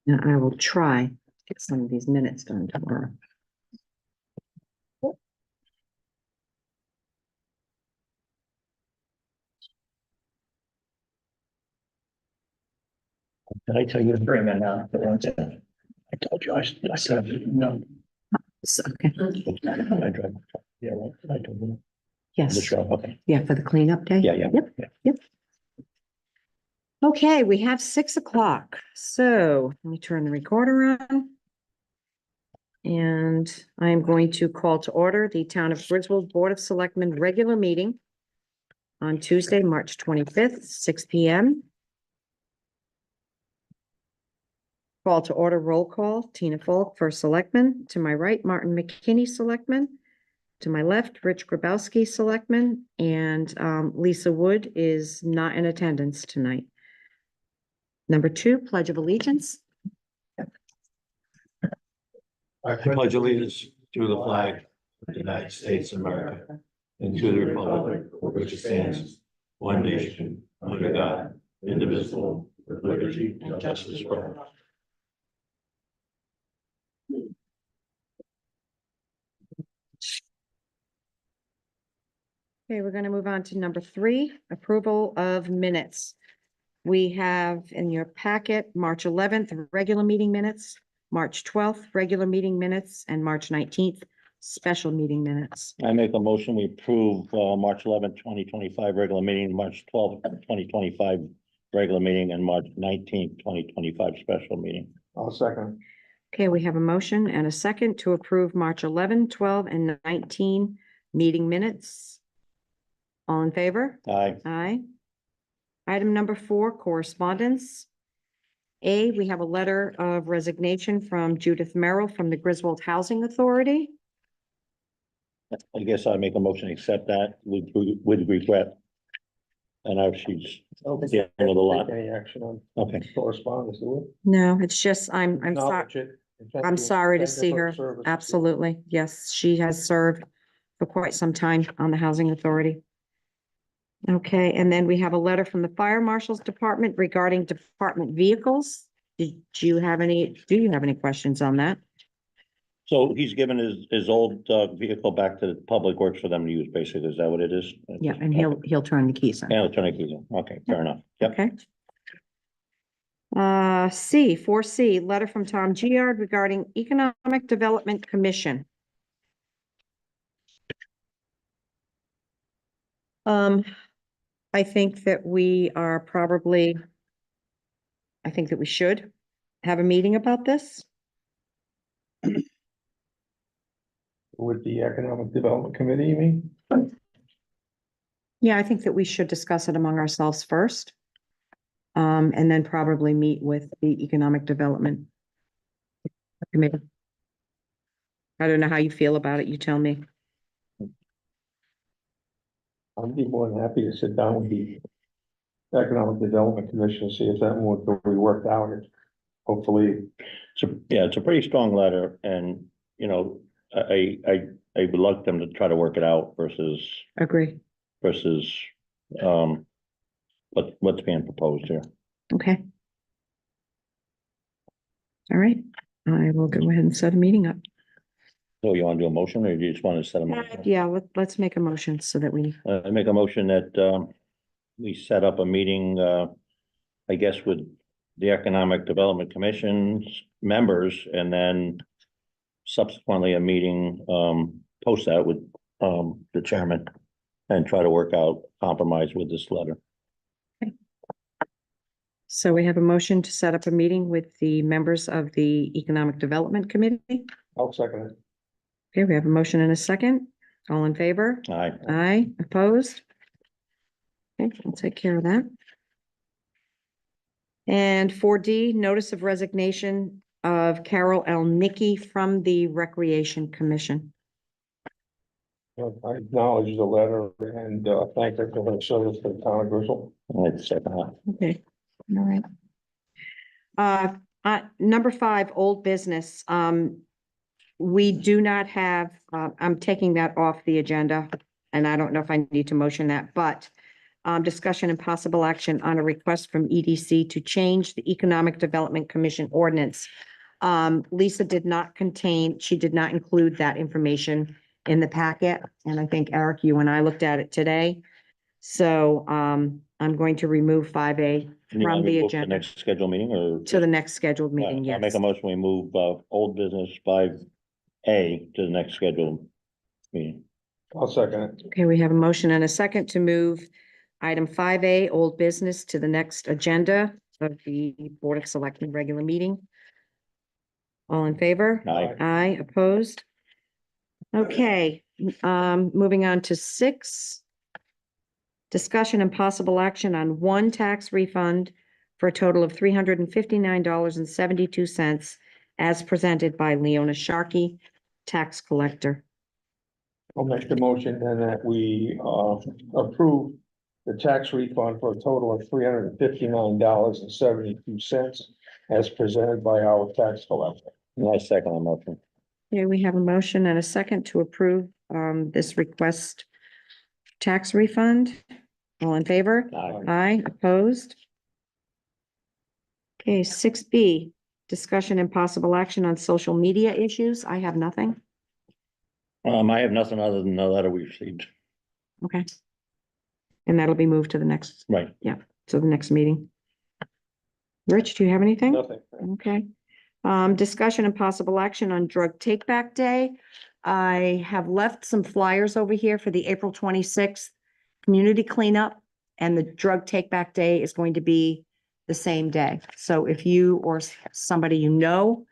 Now I will try to get some of these minutes done tomorrow. Did I tell you to bring it now? I told you, I said, no. So, okay, I drive. Yeah, right. I told you. yes, The truck, okay. yeah, for the cleanup day. Yeah. Yep. Okay, we have 6 o'clock, so let me turn the recorder on. And I'm going to call to order the Town of Griswold Board of Selectmen regular meeting on Tuesday, March 25th, 6 p.m. Call to order, roll call, Tina Falk, first selectman. To my right, Martin McKinney, selectman. To my left, Rich Grabowski, selectman, and Lisa Wood is not in attendance tonight. Number 2, Pledge of Allegiance. I pledge allegiance to the flag of the United States of America and to the republic for which it stands, one nation, under God, indivisible, with liberty and justice for all. Okay, we're going to move on to number 3, approval of minutes. We have in your packet, March 11th, regular meeting minutes, March 12th, regular meeting minutes, and March 19th, special meeting minutes. I make a motion, we approve, March 11th, 2025 regular meeting, March 12th, 2025 regular meeting, and March 19th, 2025 special meeting. I'll second. Okay, we have a motion and a second to approve March 11, 12, and 19 meeting minutes. All in favor? Aye. Aye. Item number 4, correspondence. A, we have a letter of resignation from Judith Merrill from the Griswold Housing Authority. I guess I make a motion to accept that with regret. And now she's the end of the lot. Any action on Okay. correspondence, do No, it's just, I'm we? sorry. I'm sorry to see her. Absolutely. Yes, she has served for quite some time on the Housing Authority. Okay, and then we have a letter from the Fire Marshal's Department regarding department vehicles. Do you have any questions on that? So he's given his old vehicle back to the public works for them to use, basically. Is that what it is? Yeah, and he'll turn the keys on. And electronic keys. Okay, fair enough. Yep. Okay. 4C, letter from Tom Giard regarding Economic Development Commission. I think that we should have a meeting about this. With the Economic Development Committee, you mean? Yeah, I think that we should discuss it among ourselves first. And then probably meet with the Economic Development Committee. I don't know how you feel about it. You tell me. I'd be more than happy to sit down with the Economic Development Commission, see if that one can be worked out. Hopefully, It's a pretty strong letter, and you know, I would like them to try to work it out versus Agree. what's being proposed here. Okay. All right. I will go ahead and set a meeting up. So you want to do a motion, or you just want to set a motion? Yeah, let's make a motion so that we, I make a motion that we set up a meeting, I guess, with the Economic Development Commission's members, and then subsequently a meeting, post that with the chairman, and try to work out compromise with this letter. so we have a motion to set up a meeting with the members of the Economic Development Committee. I'll second it. Okay, we have a motion and a second. All in favor? Aye. Aye, opposed? Okay, we'll take care of that. And 4D, notice of resignation of Carol L. Nicky from the Recreation Commission. I acknowledge the letter and thank her for her service to the town of Griswold. I'd second that. Okay, all right. Number 5, old business. We do not have, I'm taking that off the agenda, and I don't know if I need to motion that, but discussion and possible action on a request from EDC to change the Economic Development Commission ordinance. Lisa did not include that information in the packet, and I think Eric, you and I looked at it today. So, I'm going to remove 5A Can you from want me the to move to agenda next scheduled meeting or? to the next scheduled All right, meeting, I'll make yes. a motion, we move, old business 5A to the next scheduled meeting. I'll second it. Okay, we have a motion and a second to move item 5A, old business, to the next agenda of the Board of Selectmen regular meeting. All in favor? Aye. Aye, opposed? Okay, moving on to 6. Discussion and possible action on one tax refund for a total of $359.72 as presented by Leona Sharkey, tax collector. I'll make the motion and that we approve the tax refund for a total of $359.72 as presented by our tax collector. And I second the motion. Here we have a motion and a second to approve this request tax refund. All in favor? Aye. Aye, opposed? Okay, 6B, discussion and possible action on social media issues. I have nothing. I have nothing other than the letter we received. Okay. And that'll be moved to the next, Right. to the next meeting. Rich, do you have anything? Nothing. Okay. Discussion and possible action on Drug Take Back Day. I have left some flyers over here for the April 26th community cleanup, and the Drug Take Back Day is going to be the same day. So if you or somebody you know,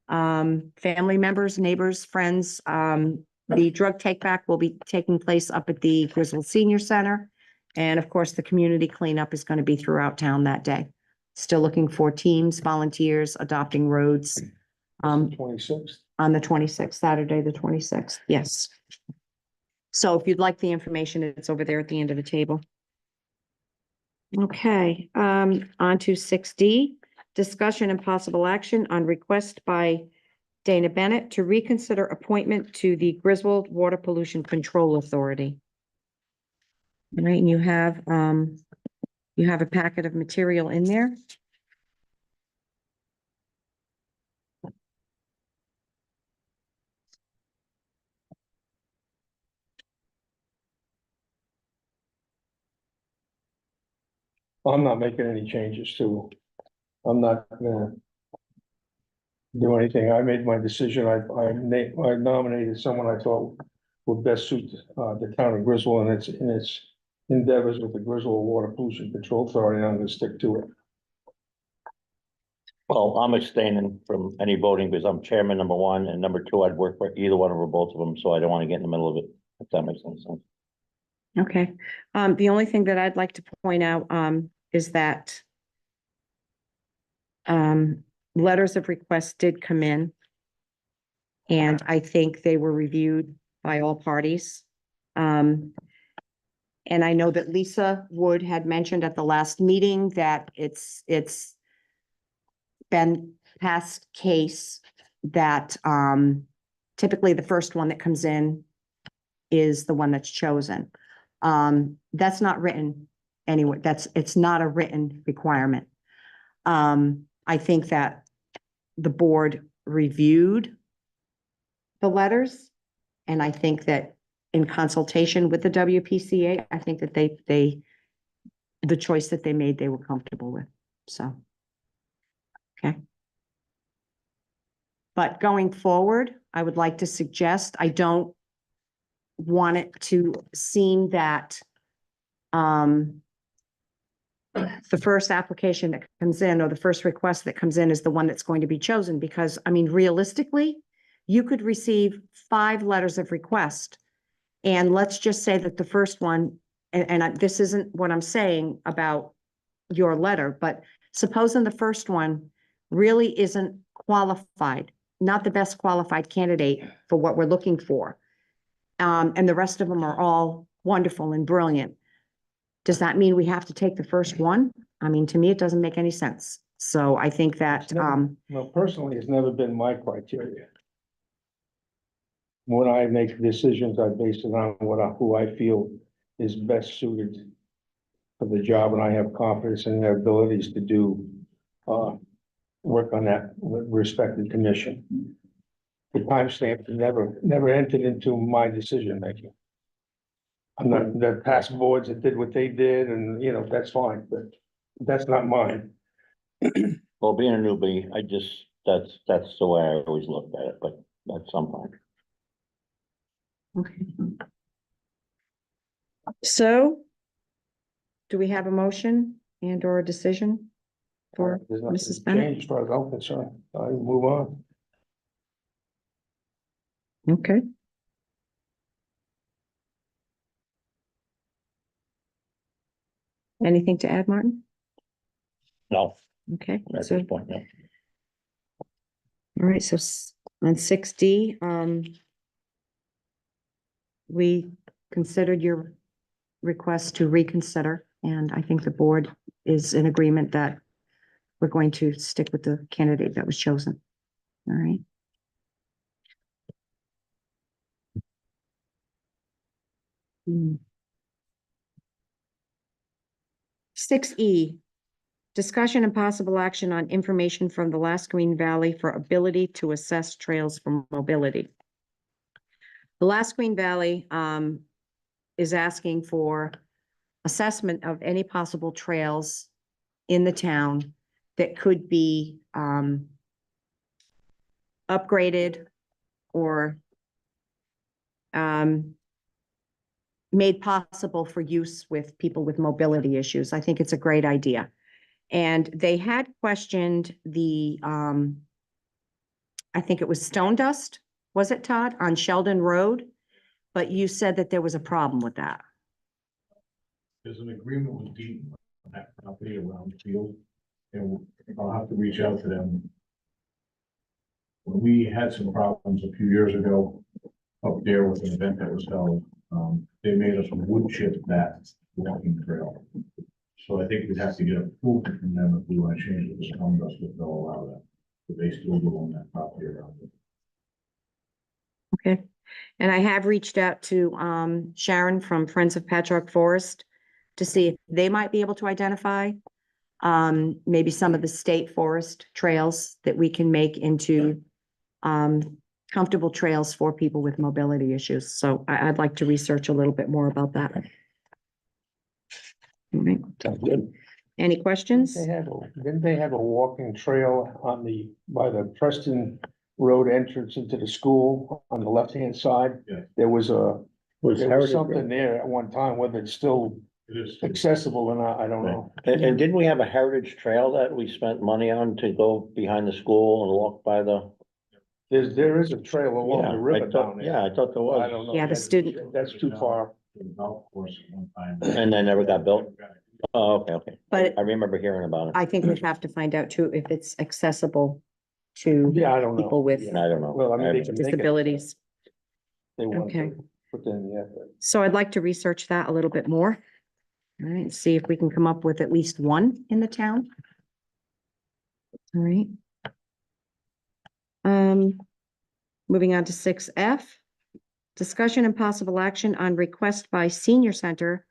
family members, neighbors, friends, the Drug Take Back will be taking place up at the Griswold Senior Center. And of course, the community cleanup is going to be throughout town that day. Still looking for teams, volunteers, adopting roads. 26th. On the 26th, Saturday, the 26th, yes. So if you'd like the information, it's over there at the end of the table. Okay, on to 6D, discussion and possible action on request by Dana Bennett to reconsider appointment to the Griswold Water Pollution Control Authority. All right, and you have a packet of material in there. I'm not making any changes to, I'm not gonna do anything. I made my decision. I nominated someone I thought would best suit the town of Griswold and its endeavors with the Griswold Water Pollution Control Authority, and I'm gonna stick to it. Well, I'm abstaining from any voting because I'm chairman, number one, and number two, I'd work for either one or both of them, so I don't want to get in the middle of it, if that makes any sense. Okay, the only thing that I'd like to point out, is that letters of request did come in. And I think they were reviewed by all parties. And I know that Lisa Wood had mentioned at the last meeting that it's been past case that, typically the first one that comes in is the one that's chosen. That's not written anywhere. It's not a written requirement. I think that the board reviewed the letters, and I think that in consultation with the WPCA, I think that the choice that they made, they were comfortable with, so. Okay. But going forward, I would like to suggest, I don't want it to seem that, the first application that comes in or the first request that comes in is the one that's going to be chosen, because I mean, realistically, you could receive 5 letters of request. And let's just say that the first one, this isn't what I'm saying about your letter, but supposing the first one really isn't qualified, not the best qualified candidate for what we're looking for. And the rest of them are all wonderful and brilliant. Does that mean we have to take the first one? I mean, to me, it doesn't make any sense. So I think that, No, personally, it's never been my criteria. When I make decisions, I base it on who I feel is best suited for the job, and I have confidence in their abilities to do, work on that respected commission. The timestamp never entered into my decision making. I'm not, the past boards that did what they did, and, you know, that's fine, but that's not mine. Well, being a newbie, that's the way I always looked at it, but that's something. Okay. So do we have a motion and or a decision for There's nothing Mrs. to Bennett? change as far as I'm concerned. I move on. Okay. Anything to add, Martin? No, Okay, at so, this point, no. all right, so on 6D, we considered your request to reconsider, and I think the board is in agreement that we're going to stick with the candidate that was chosen. All right. Hmm. 6E, discussion and possible action on information from the Lascaux Valley for ability to assess trails for mobility. The Lascaux Valley is asking for assessment of any possible trails in the town that could be upgraded or made possible for use with people with mobility issues. I think it's a great idea. And they had questioned the, I think it was stone dust, was it, Todd, on Sheldon Road? But you said that there was a problem with that. There's an agreement with Deaton on that property around the field, and I'll have to reach out to them. When we had some problems a few years ago up there with an event that was held, they made us wood chip that walking trail. So I think we'd have to get approval from them if we want to change it to stone dust, if they'll allow that. But they still do own that property around it. Okay. And I have reached out to Sharon from Friends of Patriarch Forest to see if they might be able to identify maybe some of the state forest trails that we can make into comfortable trails for people with mobility issues. So I'd like to research a little bit more about that. All right. Sounds good. Any questions? Didn't they have a walking trail on by the Preston Road entrance into the school on the left-hand side? Yeah. There was Heritage something Road. there at one time, whether it's still It is. accessible or not, I don't know. And didn't we have a heritage trail that we spent money on to go behind the school and walk by the? There is a trail along Yeah, the I river thought, down there. yeah, I thought there I was. don't know. Yeah, the student- That's too far. The golf course at one time. And then never got built? Oh, okay. But I remember hearing about it. I think we have to find out too if it's accessible to Yeah, I don't know. people with I don't know. Well, I mean, they can make it. disabilities. They want Okay. to put in the effort. So I'd like to research that a little bit more. All right, see if we can come up with at least one in the town. All right. Moving on to 6F, discussion and possible action on request by Senior Center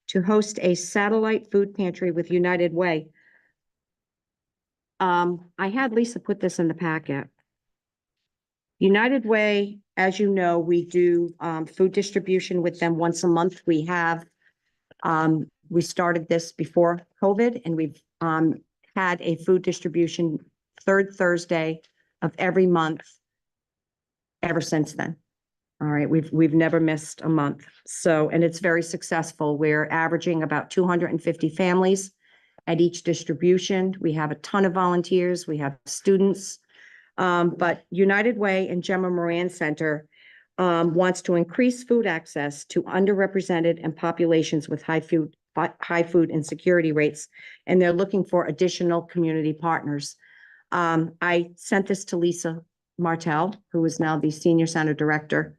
to host a satellite food pantry with United Way. I had Lisa put this in the packet. United Way, as you know, we do food distribution with them once a month. We have we started this before COVID, and we've had a food distribution third Thursday of every month ever since then. All right, we've never missed a month. So, and it's very successful. We're averaging about 250 families at each distribution. We have a ton of volunteers. We have students. But United Way and Gemma Moran Center wants to increase food access to underrepresented and populations with high food insecurity rates, and they're looking for additional community partners. I sent this to Lisa Martell, who is now the Senior Center Director.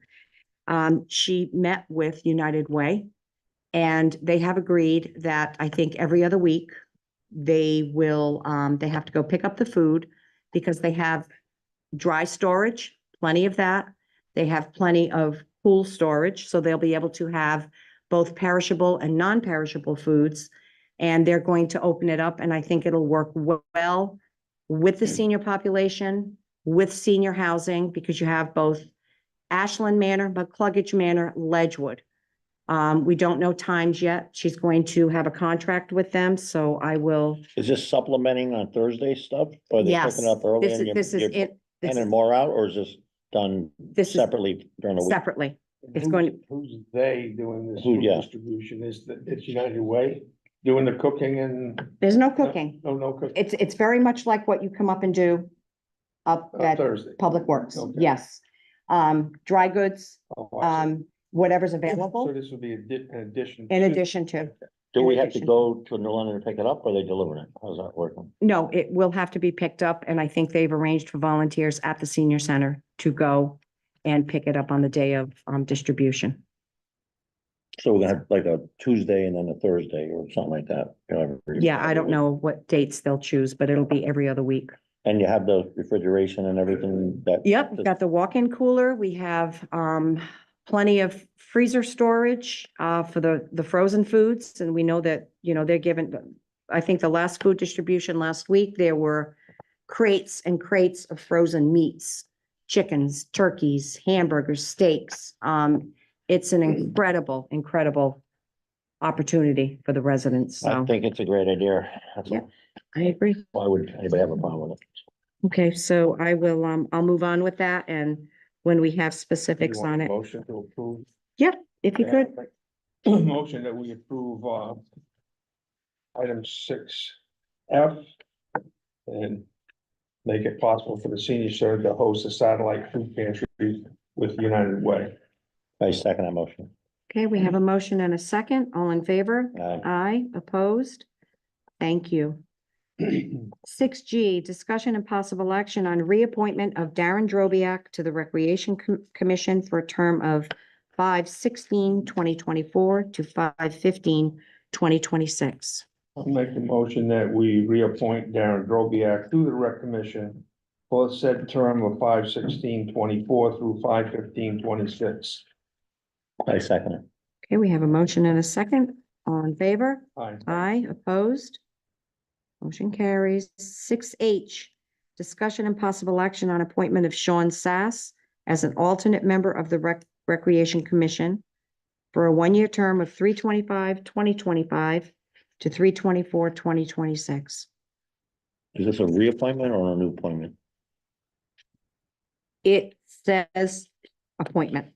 She met with United Way, and they have agreed that I think every other week they will, they have to go pick up the food because they have dry storage, plenty of that. They have plenty of cool storage, so they'll be able to have both perishable and non-perishable foods. And they're going to open it up, and I think it'll work well with the senior population, with senior housing, because you have both Ashland Manor, McCluggage Manor, Ledgewood. We don't know times yet. She's going to have a contract with them, so I will. Is this supplementing on Thursday stuff? Or are they Yes, picking up early this and is, this is you're it. This handing is more out, or is this done This is separately during the week? separately. It's Who's- going to- Who's they doing this Who, food yeah. distribution? It's United Way doing the cooking and? There's no cooking. No cooking. It's very much like what you come up and do up at Thursday. Public Works. Okay. Yes. Dry goods, Oh, I see. whatever's So available this would be an addition. in addition to. Do in we have to addition. go to New London to pick it up, or are they delivering it? How's that working? No, it will have to be picked up, and I think they've arranged for volunteers at the senior center to go and pick it up on the day of distribution. So we're gonna have like a Tuesday and then a Thursday or something like that. Yeah, I don't know what dates they'll choose, but it'll be every other week. And you have the refrigeration and everything that. Yep, we've got the walk-in cooler. We have plenty of freezer storage for the frozen foods. And we know that, they're given, I think the last food distribution last week, there were crates and crates of frozen meats, chickens, turkeys, hamburgers, steaks. It's an incredible opportunity for the residents. I So think it's a great idea. That's Yeah. all. I agree. Why would anybody have a problem with it? Okay, so I will, I'll move on with that, and when we have You specifics want on a it, Motion to approve. if you could. Motion that we approve, item 6F. And make it possible for the senior center to host a satellite food pantry with United Way. I second that motion. Okay, we have a motion and a second. All in favor? Aye. Aye, opposed? Thank you. 6G, discussion and possible action on reappointment of Darren Drobiak to the Recreation Commission for a term of 5/16/2024 to 5/15/2026. I'll make the motion that we reappoint Darren Drobiak to the rec commission for a said term of 5/16/24 through 5/15/26. I second it. Okay, we have a motion and a second. All in favor? Aye. Aye, opposed? Motion carries. 6H, discussion and possible action on appointment of Sean Sass as an alternate member of the Recreation Commission for a one-year term of 3/25/2025 to 3/24/2026. Is this a reappointment or a new appointment? It says appointment.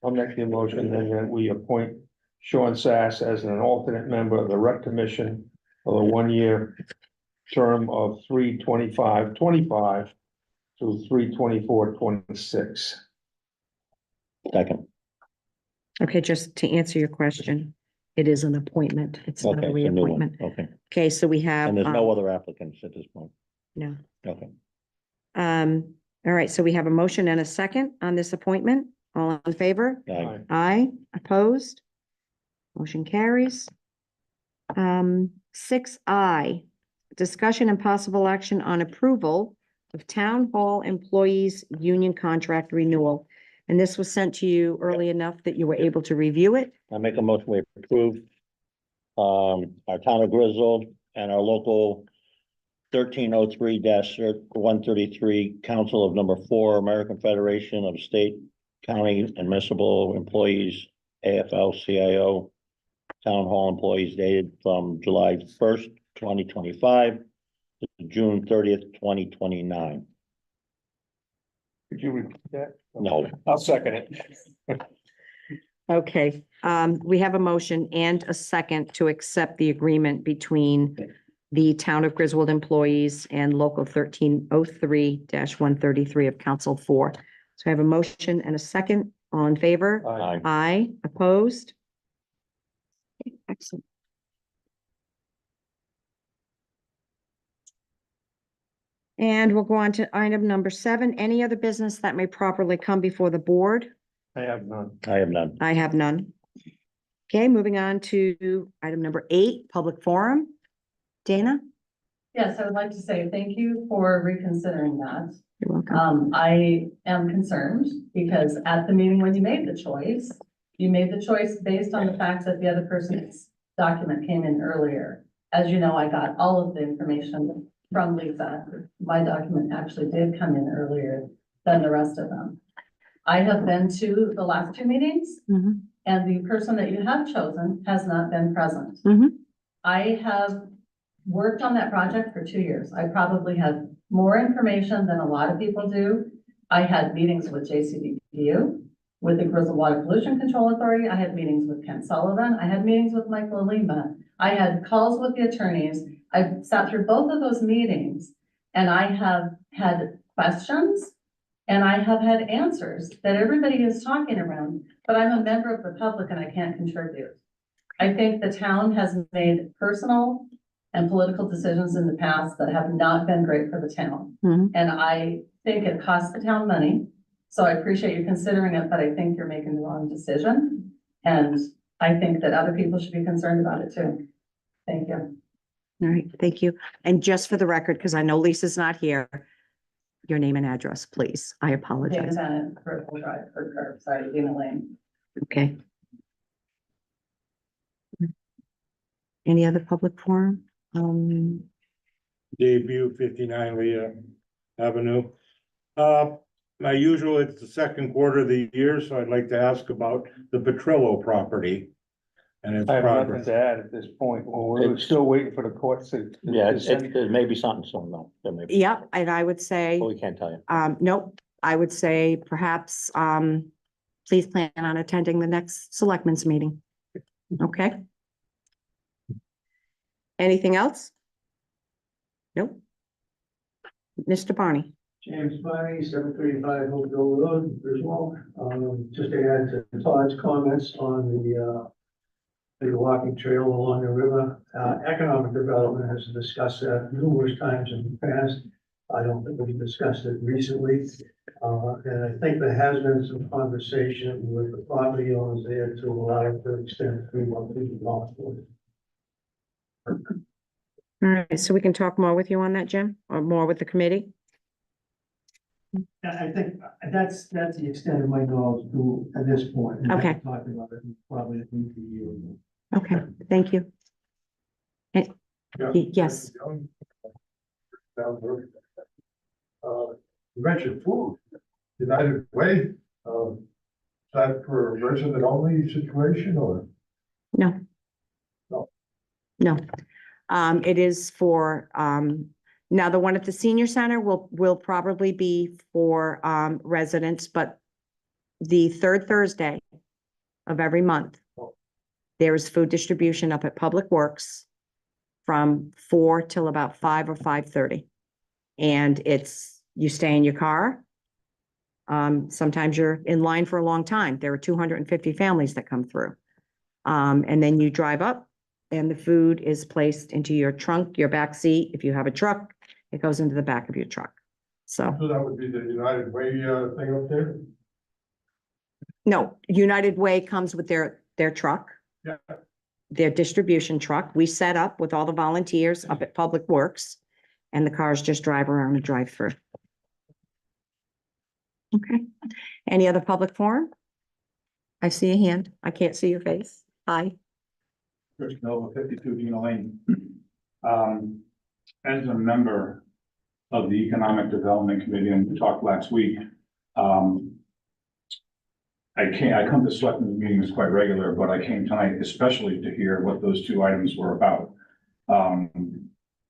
I'll make the motion then that we appoint Sean Sass as an alternate member of the rec commission for a one-year term of 3/25/25 through 3/24/26. Second. Okay, just to answer your question, it is an appointment. It's not Okay, a it's a new one. reappointment. Okay. Okay, so we have. And there's no other applicants at this point. No. Okay. All right, so we have a motion and a second on this appointment. All in favor? Aye. Aye, opposed? Motion carries. 6I, discussion and possible action on approval of town hall employees union contract renewal. And this was sent to you early enough that you were able to review it. I make a motion we approve our town of Griswold and our local 1303-133 Council of Number 4 American Federation of State, County, and Municipal Employees, AFL-CIO, Town Hall employees dated from July 1st, 2025 to June 30th, 2029. Could you repeat that? No. I'll second it. Okay, we have a motion and a second to accept the agreement between the town of Griswold employees and local 1303-133 of Council 4. So I have a motion and a second. All in favor? Aye. Aye, opposed? Okay, excellent. And we'll go on to item number 7. Any other business that may properly come before the board? I have none. I have none. I have none. Okay, moving on to item number 8, public forum. Dana? Yes, I would like to say thank you for reconsidering that. You're welcome. I am concerned because at the meeting when you made the choice based on the fact that the other person's document came in earlier. As you know, I got all of the information from Lisa. My document actually did come in earlier than the rest of them. I have been to the last two meetings, Mhm. and the person that you have chosen has not been present. Mhm. I have worked on that project for 2 years. I probably had more information than a lot of people do. I had meetings with JCDPU, with the Grizzle Water Pollution Control Authority. I had meetings with Ken Sullivan. I had meetings with Michael Lima. I had calls with the attorneys. I sat through both of those meetings, and I have had questions and I have had answers that everybody is talking around, but I'm a member of the public and I can't contribute. I think the town has made personal and political decisions in the past that have not been great for the town. Mhm. And I think it costs the town money. So I appreciate you considering it, but I think you're making the wrong decision. And I think that other people should be concerned about it too. Thank you. All right, thank you. And just for the record, because I know Lisa's not here, your name and address, please. I Dana apologize. Bennett, Purple Drive, for curb, sorry, Dina Lane. Okay. Any other public forum? Debut 59 Leah Avenue. My usual, it's the second quarter of the year, so I'd like to ask about the Petrillo property. And its I have nothing progress. to add at this point. We're It's- still waiting for the courts to. Yeah, to send- there may be something soon though. There may be, Yeah, and I would say, but we can't tell you. nope, I would say perhaps, please plan on attending the next selectmen's meeting. Okay? Anything else? Nope. Mr. Barney? James Barney, 735 Hopeville Road, Griswold. Just to add to Todd's comments on the walking trail along the river. Economic development has discussed that numerous times in the past. I don't think we've discussed it recently. And I think there has been some conversation with the property owners there to allow it to extend through what we want. All right, so we can talk more with you on that, Jim, or more with the committee? I think that's the extent of my knowledge to, at this point. We haven't Okay. talked about it probably at least a year ago. Okay, thank you. Yes. You mentioned food, United Way, is that for a resident only situation or? No. No. No. It is for, now the one at the senior center will probably be for, residents, but the third Thursday of every month, there is food distribution up at Public Works from 4 till about 5 or 5:30. And it's, you stay in your car. Sometimes you're in line for a long time. There are 250 families that come through. And then you drive up and the food is placed into your trunk, your back seat. If you have a truck, it goes into the back of your truck. So, So that would be the United Way, thing up there? no, United Way comes with their truck. Yeah. Their distribution truck. We set up with all the volunteers up at Public Works and the cars just drive around and drive through. Okay. Any other public forum? I see a hand. I can't see your face. Hi. Chris Nova, 52 Dina Lane. As a member of the Economic Development Committee, and we talked last week, I come to selectmen meetings quite regular, but I came tonight especially to hear what those two items were about.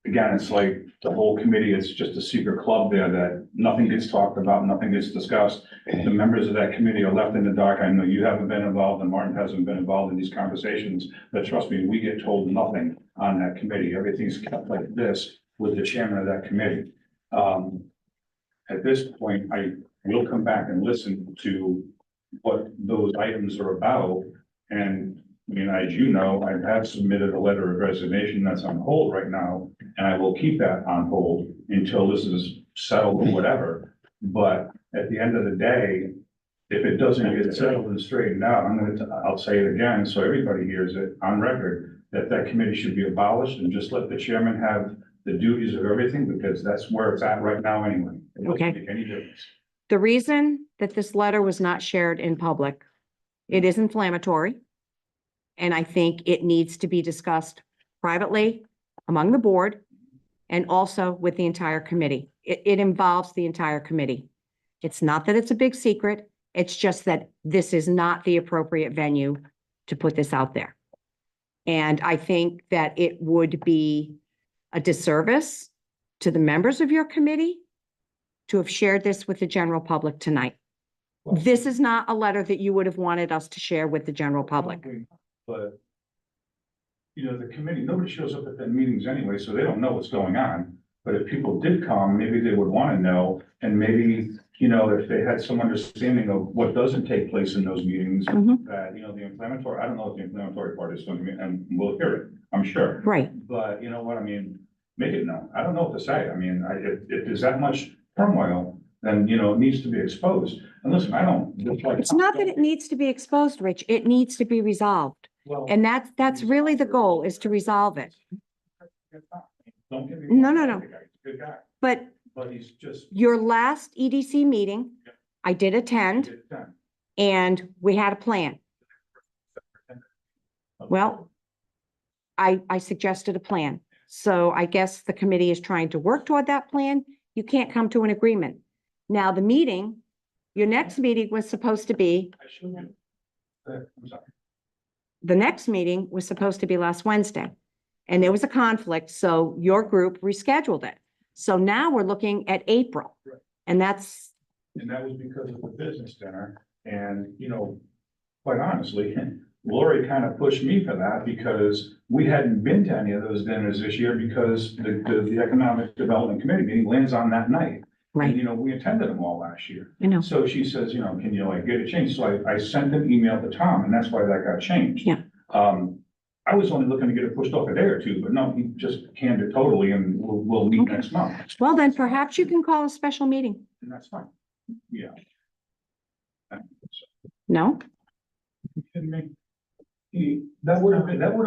Again, it's like the whole committee is just a secret club there that nothing gets talked about, nothing gets discussed. The members of that committee are left in the dark. I know you haven't been involved and Martin hasn't been involved in these conversations, but trust me, we get told nothing on that committee. Everything's kept like this with the chairman of that committee. At this point, I will come back and listen to what those items are about. And I mean, as you know, I have submitted a letter of resignation that's on hold right now, and I will keep that on hold until this is settled or whatever. But at the end of the day, if it doesn't get settled and straightened out, I'll say it again, so everybody hears it on record, that committee should be abolished and just let the chairman have the duties of everything, because that's where it's at right now anyway. It doesn't Okay. make any difference. The reason that this letter was not shared in public, it is inflammatory. And I think it needs to be discussed privately among the board and also with the entire committee. It involves the entire committee. It's not that it's a big secret. It's just that this is not the appropriate venue to put this out there. And I think that it would be a disservice to the members of your committee to have shared this with the general public tonight. This is not a letter that you would have wanted us to share with the general public. But, you know, the committee, nobody shows up at the meetings anyway, so they don't know what's going on. But if people did come, maybe they would want to know, and maybe, you know, if they had some understanding of what doesn't take place in those meetings, Mhm. that, you know, the inflammatory, I don't know what the inflammatory part is going to be, and we'll hear it, I'm sure. Right. But you know what, I mean, make it known. I don't know what to say. I mean, if there's that much turmoil, then, you know, it needs to be exposed. And listen, I don't. It's not that it needs to be exposed, Rich. It needs to be resolved. Well, And that's really the goal, is to resolve it. Don't get me No, wrong, no, I no. like the guy. He's a good guy, But he's just. your last EDC meeting, I did attend and we had a plan. Well, I suggested a plan. So I guess the committee is trying to work toward that plan. You can't come to an agreement. Now, the meeting, your next meeting was supposed to be, I showed you. I'm sorry. the next meeting was supposed to be last Wednesday. And there was a conflict, so your group rescheduled it. So now we're looking at April. Right. And that's, And that was because of the business dinner. And, you know, quite honestly, Lori kind of pushed me for that because we hadn't been to any of those dinners this year because the Economic Development Committee meeting lands on that night. right, And, you know, we attended them all last year. I know. So she says, you know, can you like get it changed? So I sent an email to Tom and that's why that got changed. Yeah. I was only looking to get it pushed off a day or two, but no, he just canned it totally and we'll meet Okay. next month. Well, then perhaps you can call a special meeting. And that's fine. Yeah. No? You kidding me? That would have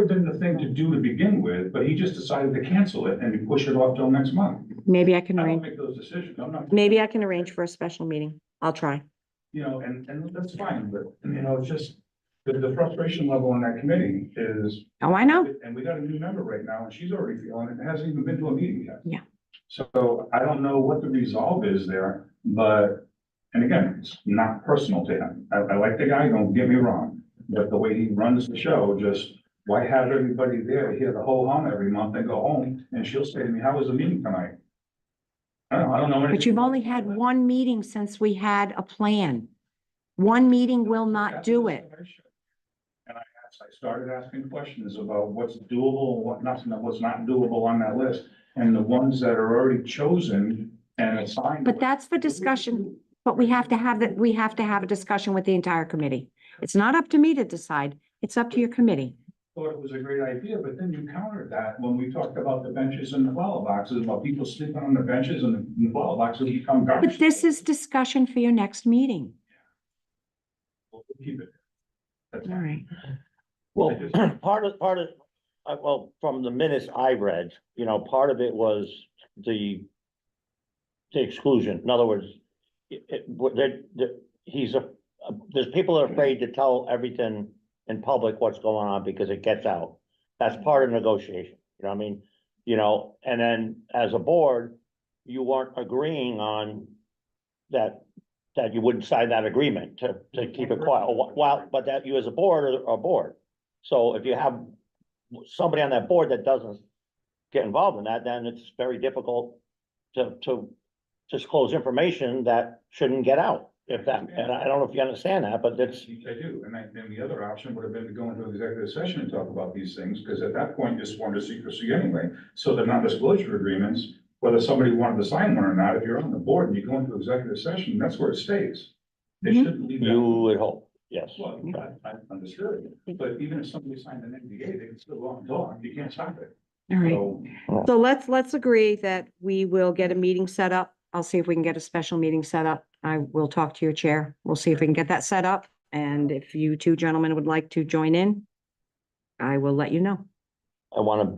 been the thing to do to begin with, but he just decided to cancel it and push it off till next month. Maybe I can I don't arrange, make those decisions. I'm not. maybe I can arrange for a special meeting. I'll try. You know, and that's fine, but, you know, it's just, the frustration level on that committee is. Oh, I know. And we got a new member right now, and she's already feeling it, hasn't even been to a meeting yet. Yeah. So I don't know what the resolve is there, but, and again, it's not personal to him. I like the guy, don't get me wrong, but the way he runs the show, just, why have everybody there to hear the whole hum every month and go home, and she'll say to me, how was the meeting tonight? I don't know. But anything you've about only it. had one meeting since we had a plan. One meeting will not do it. And I started asking questions about what's doable, what's not doable on that list. And the ones that are already chosen and assigned. But that's for discussion, but we have to have that, we have to have a discussion with the entire committee. It's not up to me to decide. It's up to your committee. Thought it was a great idea, but then you countered that when we talked about the benches and the flower boxes, about people sleeping on the benches and the flower boxes become garbage. But this is discussion for your next meeting. We'll keep it. That's All fine. right. Well, part of, well, from the minutes I read, you know, part of it was the exclusion. In other words, there's people that are afraid to tell everything in public what's going on because it gets out. That's part of negotiation, you know what I mean? You know, and then as a board, you weren't agreeing on that you wouldn't sign that agreement to keep it quiet. Well, but that you as a board are a board. So if you have somebody on that board that doesn't get involved in that, then it's very difficult to disclose information that shouldn't get out. If that, and I don't know if you understand that, but that's. I do, and then the other option would have been to go into executive session and talk about these things, because at that point, you sworn to secrecy anyway. So the non-disclosure agreements, whether somebody wanted to sign one or not, if you're on the board and you go into executive session, that's where it stays. They Mhm. shouldn't leave that. You would hope, yes. Well, I understood, but even if somebody signed an NDA, they can still go and talk, you can't stop it. All right. So, So let's agree that we will get a meeting set up. I'll see if we can get a special meeting set up. I will talk to your chair. We'll see if we can get that set up. And if you two gentlemen would like to join in, I will let you know. I want them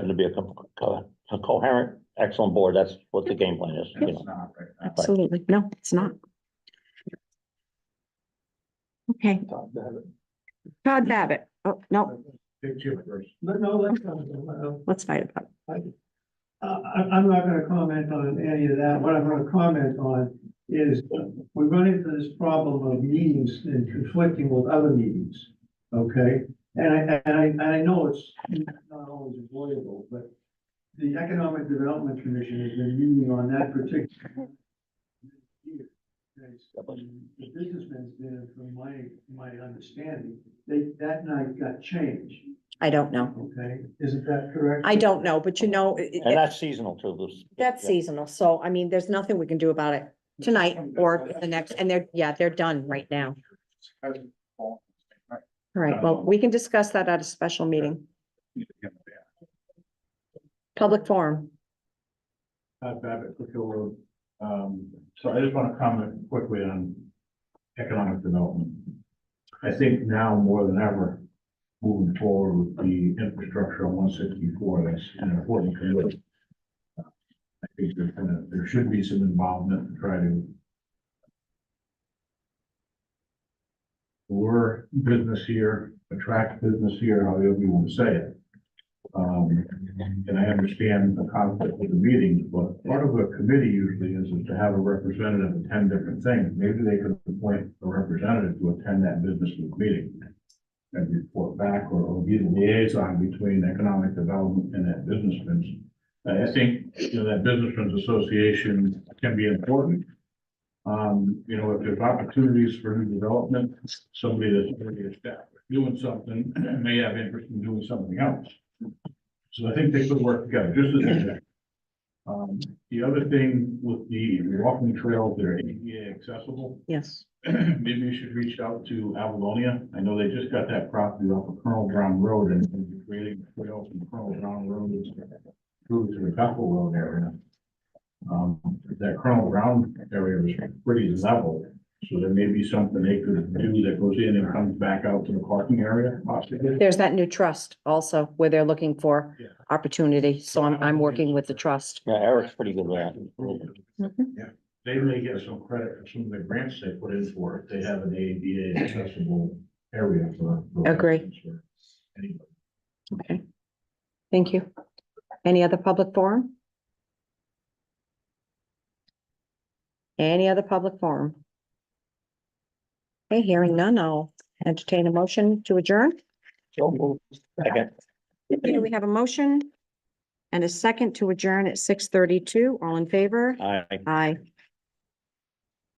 to be a coherent, excellent board. That's what the game plan is, you it's know. not right now. Absolutely. No, it's not. Okay. Todd Babbitt. Oh, no, Take Jim first. No, let's, let's fight about it. I'm not gonna comment on any of that. What I'm gonna comment on is we run into this problem of meetings and conflicting with other meetings, okay? And I know it's not always avoidable, but the Economic Development Commission has been meeting on that particular year. The businessman's dinner, from my understanding, that night got changed, I don't know. okay? Isn't that correct? I don't know, but you know, And that's seasonal too. that's Yeah. seasonal. So I mean, there's nothing we can do about it tonight or the next, and they're done right now. All right, well, we can discuss that at a special meeting, public forum. Babbitt, Quick Hill Road. So I just want to comment quickly on economic development. I think now more than ever, moving forward with the infrastructure on 164, that's an important committee. I think there should be some involvement to try to lure business here, attract business here, however you want to say it. And I understand the conflict with the meetings, but part of a committee usually is to have a representative attend different things. Maybe they could appoint a representative to attend that business meeting and report back, or be the liaison between economic development and that businessman's. I think, that businessman's association can be important. If there's opportunities for new development, somebody that's already established doing something may have interest in doing something else. So I think they could work together, just as a check. The other thing with the walking trails, they're ADA accessible. Yes. Maybe you should reach out to Avalonia. I know they just got that property off of Colonel Brown Road and creating a trail from Colonel Brown Road through to the Bethel Road area. That Colonel Brown area is pretty level, so there may be something they could do that goes in and comes back out to the parking area possibly. There's that new trust also where they're looking for Yeah. opportunity. So I'm working with the trust. Yeah, Eric's pretty good with that. They may get some credit for some of the grants they put in for it. They have an ADA accessible area for. Agree. for anybody. Okay. Thank you. Any other public forum? Any other public forum? Okay, hearing none, I'll entertain a motion to adjourn. So moved. Second. Okay, we have a motion and a second to adjourn at 6:32. All in favor? Aye. Aye.